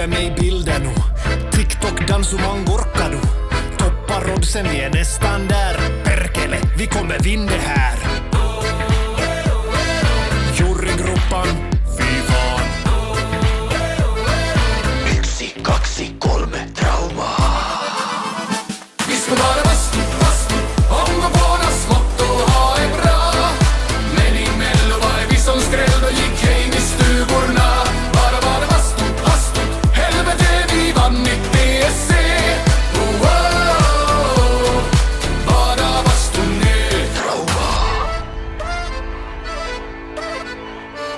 är med i bilden nu. TikTok-dans och man gorkar du. Toppar oddsen, vi är nästan där. Perkele, vi kommer vinna det här. Jurygruppan